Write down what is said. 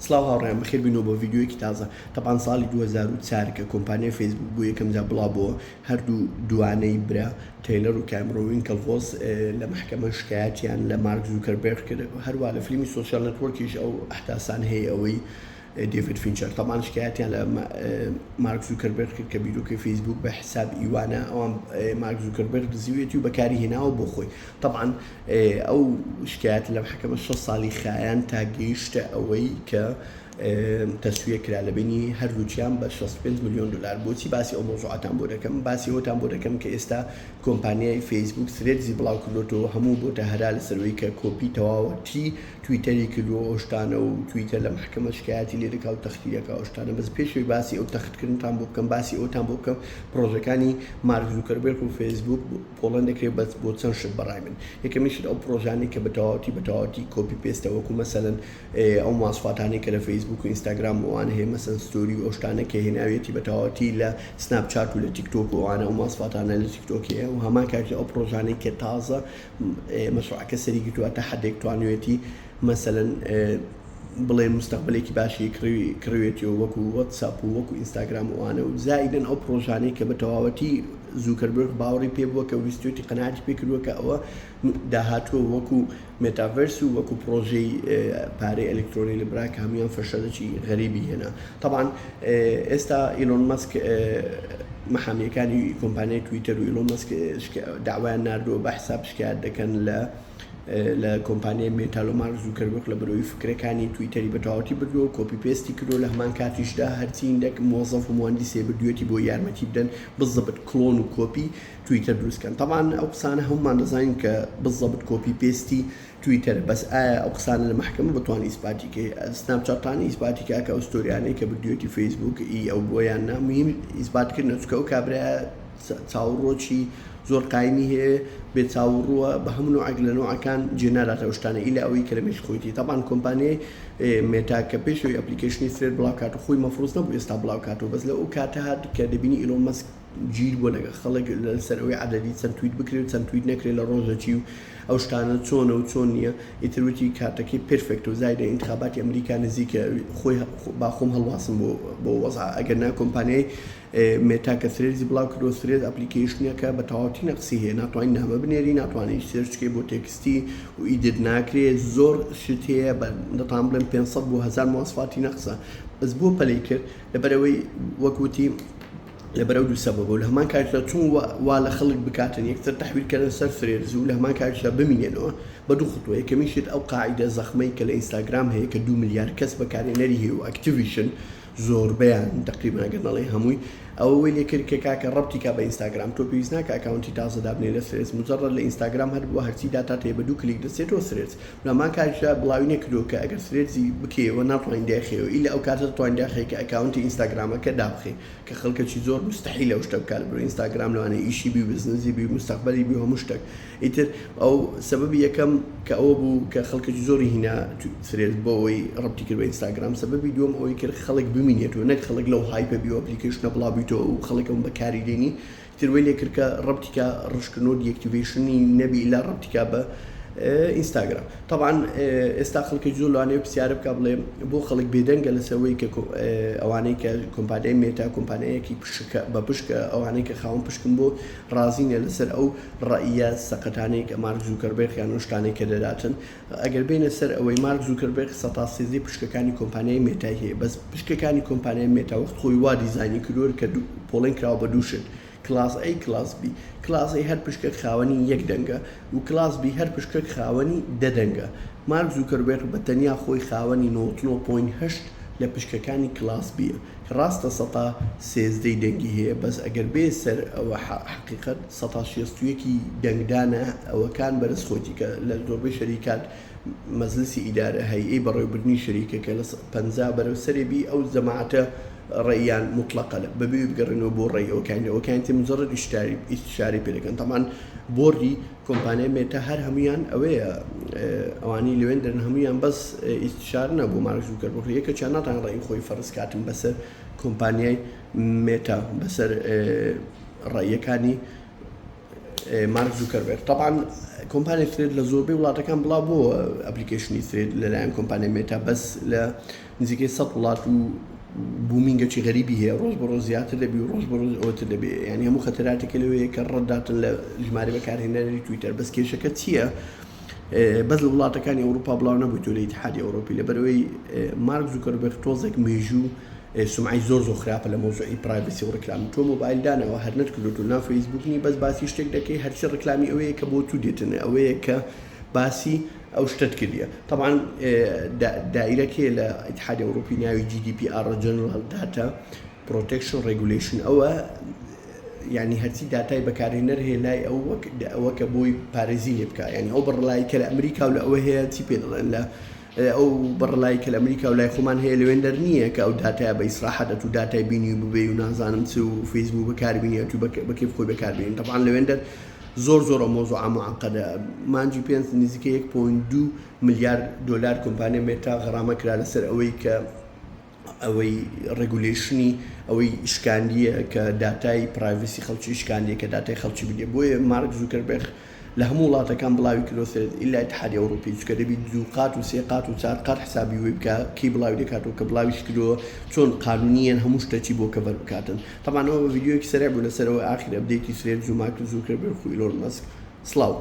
سلااو هاوڕێیان بەخێر بینەوە بۆ ڤیددیوەیەکی تازە. تەپان ساڵی 2004 کە کۆمپانیای فیسبوک بوو یەکەم جا بڵاوبووە هەردوو دوانەی برا تەیلەر و کامرۆین کەڵغۆز لە محکەمە شکایەتیان لە مارک زوکەربێرگ کرد. هەروە لە فیلمی سۆشیال نەتوۆرکیش ئەو ئەحداسان هەیە ئەوەی ديفيد فينشر طبعا شكايات على مارك زوكربيرغ كبيروكي فيسبوك بحساب ايوانا او مارك زوكربيرغ زيوتي وبكاري هنا وبوخوي طبعا او شكايات لمحكمة الشخص صالي خايان تاقيشت اوي ك تسوية كلا لبني هەردووچیان بە 65 ملیۆن دلار بۆچی باسی ئەو مۆزوعاتان بۆ دەکەم باسی ئەوتان بۆ دەکەم کە ئێستا کۆمپانیای فیسبوک سرێزی بڵاو کردوتەوە هەموو بۆتە هەرا لەسەرەوەی کە کۆپی تەواوەتی تویتەری کردووە ئەو شتانە و تویتەر لە محکەمە شکایەتی لێ دەکا و تەختیرەکە ئەو شتانە بەس پێشەوەی باسی ئەو تەختکردنتان بۆ بکەم باسی ئەوتان بۆ بکەم پرۆژەکانی مارک زوکەربێرگ و فیسبوک پۆڵەن دەکرێت بەس بۆ چەند شت بەڕای من یەکەمیشت ئەو پرۆژانی کە بەتەواوەتی کۆپی پێستە وەکو مەسەلەن ئەو ماسواتانی کە لە فیسبوک و ئینستاگرام وان هەیە مەسەن ستۆری و ئەوشتانە کە هێناوێتی بەتەواوەتی لە سناپچات و لە تیکتۆک و ئەوانە ئەو ماسواتانە لە تیکتۆکیە و هەمان کاتی ئەو پرۆژانەی کە تازە مەشروعەکە سەری گرتووەتە حدێک توانوێتی مەسەلەن بڵێن مستەقبلێکی باشی کڕوێتی و وەکو وەتساپ و وەکو ئینستاگرام وانە و زائیدەن ئەو پرۆژانەی کە بەتەواوەتی زوکەربێرگ باوەڕی پێ بووە کە ویستوێتی قەناعەتی پێ کردووە کە ئەوە داهاتووە وەکو مێتاڤەرس و وەکو پرۆژەی پارەی ئەلکترۆنی لە برا کە هەمویان فەرشەدەکی غەریبی هێنا. طبعا ئێستا ئیلۆن مەسک محامیەکانی کۆمپانیای تویتەر و ئیلۆن مەسک داوایان ناردووە بە حساب شکایەت دەکەن لە کۆمپانیای مێتا و مارک زوکەربێرگ لە بەرەوەی فکرەکانی تویتەری بەتەواوەتی بردووە کۆپی پێستی کردو لە هەمان کاتیشدا هەرچی هەندێک مۆزەف و مهندسێ بردوێتی بۆ یارمەتی بدەن بزەبت کلۆن و کۆپی تویتەر دروستکەن. طبعا ئەو قسانە هەمومان دەزانین کە بزەبت کۆپی پێستی تویتەر بەس ئایا ئەو قسانە لە محکەمە بتوانانی ئیسپاتی کە سناپچاتانی ئیسپاتی کاکە ئەو ستۆریانەی کە بردوێتی فیسبوک ئەو بۆیان نامیم ئیسپاتکردن چکە و کابرا چاوەڕۆکی زۆر قایمی هەیە بێ چاوەڕووە بە هەموو نوعێک لە نوعەکان جێناراتەوە شتانە ئیلا ئەوەی کە لە مێش خۆیتی طبعا کۆمپانیای مێتا کە پێشەوەی ئەپلیکیشنی فرێت بڵاوکات و خۆی مەفروض نەبوو ئێستا بڵاوکاتەوە بەس لە ئەو کاتە هات کە دەبینی ئیلۆن مەسک گیر بۆ لەگە خەڵک لەسەر ئەوەی عەدەدی چەند تویت بکرێت چەند تویت نەکرێت لە ڕۆژەکی و ئەو شتانە چۆنە و چۆن نییە ئیتروتی کاتەکەی پرفکت و زایدە ئینتخاباتی ئەمریکا نزیکە خۆی باخۆم هەڵواسم بۆ وەزع ئەگەر نا کۆمپانیای مێتا کە سرێزی بڵاو کردو سرێز ئەپلیکیشنەکە بە تەواوەتی نەقسی هەیە ناتوانین نامە بنێری ناتوانین سێرچکەی بۆ تێکستی و ئیدت ناکرێت زۆر شت هەیە دەتان بڵێن 500 بۆ 1000 مواصفاتی نەقسە بەس بۆ پەلەی کرد لەبەرەوەی وەکوتی لەبەرەو دوو سەبەبە و لە هەمان کاتدا چون وا لە خەڵک بکاتن یەکتر تەحویلکردن سەر فرێز و لە هەمان کاتدا بمینێنەوە بە دوو خطوە یەکەمیشت ئەو قاعیدە زەخمەی کە لە ئینستاگرام هەیە کە 2 ملیار کەس بەکارهێنەری هەیە و ئەکتیڤیشن زۆربیان تقریبا ئەگەر نەڵێ هەمووی ئەوەی لێ کرد کە کاکە ڕەبتی کا بە ئینستاگرام تۆ پێویست ناکە ئەکاونتی تازە دابنێ لە سرێز مجرد لە ئینستاگرام هەر بووە هەرچی داتات هەیە بە دوو کلیک دەچێتەوە سرێز لە هەمان کاتدا بڵاوی نەکردووە کە ئەگەر سرێزی بکەوە ناتوانین داخێەوە ئیلا ئەو کاتە دەتوانین داخێ کە ئەکاونتی ئینستاگرامەکە دابخێ کە خەڵکەکی زۆر مستحیل ئەو شتە بکات بۆ ئینستاگرام لەوانەیە ئیشی بی بزنسی بی مستەقبەلی بی هەموو شتێک ئیتر ئەو سەبەبی یەکەم کە ئەوە بوو کە خەڵکەکی زۆری هینا سرێز بۆ ئەوەی ڕەبتی کرد بە ئینستاگرام سەبەبی دووەم ئەوەی کرد خەڵک بمینێتەوە نەک خەڵک لەو هایپە بی و ئەپلیکیشنە بڵاویتەوە و خەڵکەم بەکاری دێنی تروی لێ کرد کە ڕەبتیکە ڕشکردن و دیەکتیڤیشنی نەبی ئیلا ڕەبتیکە بە ئینستاگرام. طبعا ئێستا خەڵکی زۆر لەوانەیە پرسیارە بکە بڵێ بۆ خەڵک بێدەنگە لەسەوەی کە ئەوانەی کە کۆمپانیای مێتا کۆمپانیایەکی بە پشکە ئەوانەی کە خاوەن پشکن بۆ ڕازینە لەسەر ئەو ڕائیە سەقەتانەی کە مارک زوکەربێرگ یان شتانەی کە دەداتن ئەگەر بینە سەر ئەوەی مارک زوکەربێرگ 113 پشکەکانی کۆمپانیای مێتا هەیە بەس پشکەکانی کۆمپانیای مێتا وەخت خۆی وا دیزاینی کردووە کە پۆڵێن کراوە بە دوو شت کلاس A کلاس B کلاس A هەر پشکە خاوەنی یەک دەنگە و کلاس B هەر پشکە خاوەنی دە دەنگە. مارک زوکەربێرگ بە تەنیا خۆی خاوەنی 99.8 لە پشکەکانی کلاس B ڕاستە 113 دەنگی هەیە بەس ئەگەر بێ سەر ئەوە حقیقەت 161 دەنگدانە ئەوەکان بەرز خۆتی کە لە زۆربەی شەریکات مەجلیسی ئیدارە هەیئەی بەڕێوەبردننی شەریکەکە لە 50 بەرەو سەرێبی ئەو جەماعەتە ڕێیان مطلقە لە بەبێ بگەڕێنەوە بۆ ڕێەوەکانەوەکانی مجرد ئیشتیشاری پێ دەکەن. تەمان بۆردی کۆمپانیای مێتا هەر هەمویان ئەوەیە ئەوانی لەوێن دەرن هەمویان بەس ئیشتیشار نەبوو مارک زوکەربێرگ یەکێکیان ناتوان ڕێی خۆی فەرز کاتن بەسەر کۆمپانیای مێتا بەسەر ڕێیەکانی مارك زوكربيرغ. طبعا كومباني ثريد لزوربي وڵاتەکان بڵاو بۆ ئەپلیکیشنی ثريد لەلایەن کۆمپانیای مێتا بەس لە نزیکەی 100 وڵات و بوومینگەکی غەریبی هەیە ڕۆژ بە ڕۆژ زیاتر دەبی و ڕۆژ بە ڕۆژ ئەوتر دەبێ یعنی هەموو خەتەراتێکی لەوەیە کە ڕەتداتن لە ژمارە بەکارهێنەری تویتەر بەس کێشەکە چییە؟ بەس لە وڵاتەکانی ئەوروپا بڵاو نەبووی تۆ لە ئیتحادی ئەوروپی لەبەرەوەی مارک زوکەربەرگ تۆزێک مێژوو سمعی زۆر خراپە لە مۆزوعی پرایڤسی و ڕکلام تۆ مۆبایلدانەوە هەر نەتکردوت و ناو فەیسبوک نی بەس باسی شتێک دەکەی هەرچی ڕکلامی ئەوەیە کە بۆ تو دێتنە ئەوەیە کە باسی ئەو شتت کردیە. طبعا دائیرەکێ لە ئیتحادی ئەوروپی ناوی GDPR General Data Protection Regulation ئەوە يعني هەرچی داتای بەکارهێنەر هەیە لای ئەوە کە بۆی پارێزی لێ بکە یعنی ئەو بەڕڵایی کە لە ئەمریکا و لە ئەوە هەیە چی پێ دەڵێن لە ئەو بەڕڵایی کە لە ئەمریکا و لای خۆمان هەیە لەوێندەر نییە کە ئەو داتایە بە ئیسراحەت و داتای بینی و ببێ و نازانم چ و فەیسبوک بەکاربینی تو بەکەیف خۆی بەکاربێنین. طبعا لەوێندەر زۆر مۆزوع معقدە مانجی پێنج نزیکە 1.2 ملیار دلار کۆمپانیای مێتا غەرامە کرا لەسەر ئەوەی کە ئەوەی ڕێگولیشنی ئەوەی شکاندیە کە داتای پرایڤسی خەڵکی شکاندیە کە داتای خەڵکی بدێ. بۆیە مارک زوکەربێرغ لە هەموو وڵاتەکان بڵاوی کردوسێت ئیلا ئیتحادی ئەوروپی چکە دەبی 2 قات و 3 قات و 4 قات حسابی وێ بکە کەی بڵاوی دەکاتەوە کە بڵاویش کردووە چۆن قانونیان هەموو شتێکی بۆ کەڤەر بکاتن. طبعا ئەوە ڤیدیۆیەکی سەرای بوو لەسەرەوە ئاخر ئەپدەیتی ثرێد و مارک زوکەربێرغ و ئیلۆن مەسک. سڵاو.